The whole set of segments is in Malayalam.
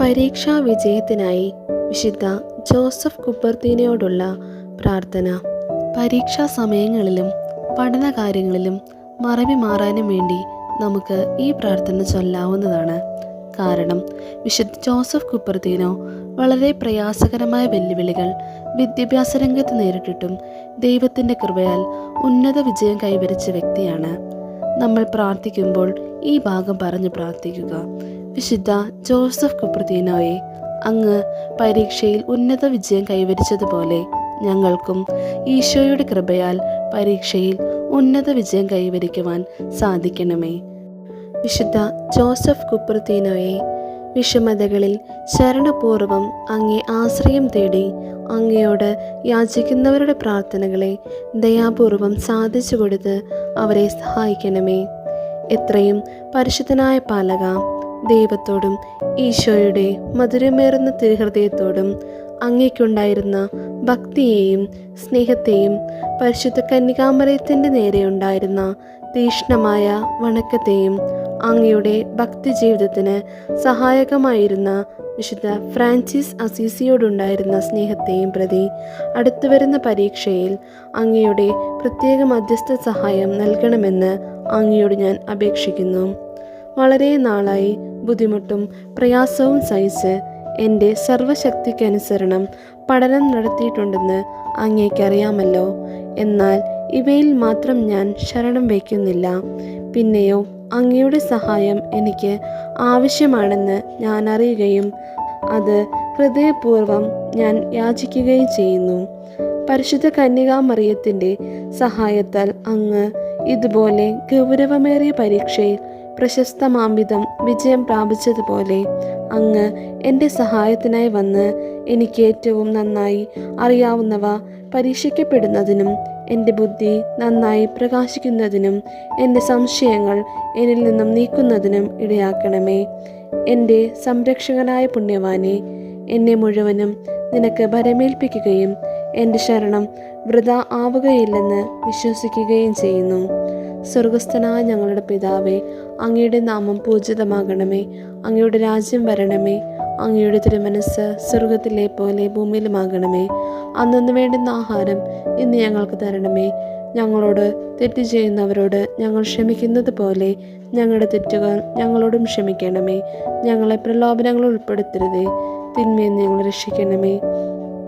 പരീക്ഷാ വിജയത്തിനായി വിശുദ്ധ ജോസഫ് കുപ്പർത്തീനയോടുള്ള പ്രാർത്ഥന. പരീക്ഷാ സമയങ്ങളിലും പഠനകാര്യങ്ങളിലും മറവി മാറാനും വേണ്ടി നമുക്ക് ഈ പ്രാർത്ഥന ചൊല്ലാവുന്നതാണ്. കാരണം വിശുദ്ധ ജോസഫ് കുപ്പർത്തീനോ വളരെ പ്രയാസകരമായ വെല്ലുവിളികൾ വിദ്യാഭ്യാസ രംഗത്ത് നേരിട്ടിട്ടും ദൈവത്തിൻ്റെ കൃപയാൽ ഉന്നത വിജയം കൈവരിച്ച വ്യക്തിയാണ്. നമ്മൾ പ്രാർത്ഥിക്കുമ്പോൾ ഈ ഭാഗം പറഞ്ഞ് പ്രാർത്ഥിക്കുക. വിശുദ്ധ ജോസഫ് കുപ്പർത്തീനോയെ, അങ്ങ് പരീക്ഷയിൽ ഉന്നത വിജയം കൈവരിച്ചതുപോലെ ഞങ്ങൾക്കും ഈശോയുടെ കൃപയാൽ പരീക്ഷയിൽ ഉന്നത വിജയം കൈവരിക്കുവാൻ സാധിക്കണമേ. വിശുദ്ധ ജോസഫ് കുപ്പർത്തീനോയെ, വിഷമതകളിൽ ശരണപൂർവം അങ്ങേ ആശ്രയം തേടി അങ്ങയോട് യാചിക്കുന്നവരുടെ പ്രാർത്ഥനകളെ ദയാപൂർവം സാധിച്ചു കൊടുത്ത് അവരെ സഹായിക്കണമേ. എത്രയും പരിശുദ്ധനായ പാലക, ദൈവത്തോടും ഈശോയുടെ മധുരമേറുന്ന തിരുഹൃദയത്തോടും അങ്ങേക്കുണ്ടായിരുന്ന ഭക്തിയെയും സ്നേഹത്തെയും പരിശുദ്ധ കന്യകാമറിയത്തിൻ്റെ നേരെയുണ്ടായിരുന്ന തീക്ഷ്ണമായ വണക്കത്തെയും അങ്ങയുടെ ഭക്തി ജീവിതത്തിന് സഹായകമായിരുന്ന വിശുദ്ധ ഫ്രാൻസിസ് അസീസിയോടുണ്ടായിരുന്ന സ്നേഹത്തെയും പ്രതി അടുത്തുവരുന്ന പരീക്ഷയിൽ അങ്ങയുടെ പ്രത്യേക മധ്യസ്ഥ സഹായം നൽകണമെന്ന് അങ്ങയോട് ഞാൻ അപേക്ഷിക്കുന്നു. വളരെ നാളായി ബുദ്ധിമുട്ടും പ്രയാസവും സഹിച്ച് എൻ്റെ സർവശക്തിക്കനുസരണം പഠനം നടത്തിയിട്ടുണ്ടെന്ന് അങ്ങേക്കറിയാമല്ലോ. എന്നാൽ ഇവയിൽ മാത്രം ഞാൻ ശരണം വയ്ക്കുന്നില്ല. പിന്നെയോ അങ്ങയുടെ സഹായം എനിക്ക് ആവശ്യമാണെന്ന് ഞാൻ അറിയുകയും അത് ഹൃദയപൂർവ്വം ഞാൻ യാചിക്കുകയും ചെയ്യുന്നു. പരിശുദ്ധ കന്യകാമറിയത്തിൻ്റെ സഹായത്താൽ അങ്ങ് ഇതുപോലെ ഗൗരവമേറിയ പരീക്ഷയിൽ പ്രശസ്തമാംവിധം വിജയം പ്രാപിച്ചതുപോലെ അങ്ങ് എൻ്റെ സഹായത്തിനായി വന്ന് എനിക്ക് ഏറ്റവും നന്നായി അറിയാവുന്നവ പരീക്ഷിക്കപ്പെടുന്നതിനും എൻ്റെ ബുദ്ധി നന്നായി പ്രകാശിക്കുന്നതിനും എൻ്റെ സംശയങ്ങൾ എന്നിൽ നിന്നും നീക്കുന്നതിനും ഇടയാക്കണമേ. എൻ്റെ സംരക്ഷകനായ പുണ്യവാനെ, എന്നെ മുഴുവനും നിനക്ക് ഭരമേൽപ്പിക്കുകയും എൻ്റെ ശരണം വൃഥ ആവുകയില്ലെന്ന് വിശ്വസിക്കുകയും ചെയ്യുന്നു. സ്വർഗസ്ഥനായ ഞങ്ങളുടെ പിതാവേ, അങ്ങയുടെ നാമം പൂജിതമാകണമേ. അങ്ങയുടെ രാജ്യം വരണമേ. അങ്ങയുടെ തിരുമനസ്സ് സ്വർഗത്തിലെ പോലെ ഭൂമിയിലുമാകണമേ. അന്നു വേണ്ടുന്ന ആഹാരം ഇന്ന് ഞങ്ങൾക്ക് തരണമേ. ഞങ്ങളോട് തെറ്റ് ചെയ്യുന്നവരോട് ഞങ്ങൾ ക്ഷമിക്കുന്നത് പോലെ ഞങ്ങളുടെ തെറ്റുകൾ ഞങ്ങളോടും ക്ഷമിക്കണമേ. ഞങ്ങളെ പ്രലോഭനങ്ങളിൽ ഉൾപ്പെടുത്തരുതേ, തിന്മയിൽ ഞങ്ങൾ രക്ഷിക്കണമേ.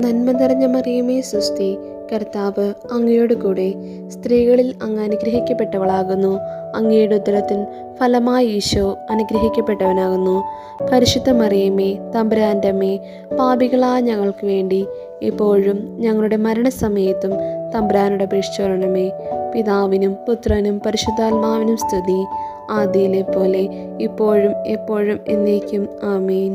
നന്മ നിറഞ്ഞ മറിയമേ സുസ്തി, കർത്താവ് അങ്ങയോട് കൂടെ സ്ത്രീകളിൽ അങ്ങ് അനുഗ്രഹിക്കപ്പെട്ടവളാകുന്നു. അങ്ങയുടെ ഉദരത്തിൻ ഫലമായി ഈശോ അനുഗ്രഹിക്കപ്പെട്ടവനാകുന്നു. പരിശുദ്ധ മറിയമേ, തമ്പുരാൻ്റെ അമ്മേ, പാപികളായ ഞങ്ങൾക്ക് വേണ്ടി ഇപ്പോഴും ഞങ്ങളുടെ മരണസമയത്തും തമ്പുരാനോട് അപേക്ഷിച്ചുകൊള്ളണമേ. പിതാവിനും പുത്രനും പരിശുദ്ധാത്മാവിനും സ്തുതി, ആദിയിലെ പോലെ ഇപ്പോഴും എപ്പോഴും എന്നേക്കും. ആമേൻ.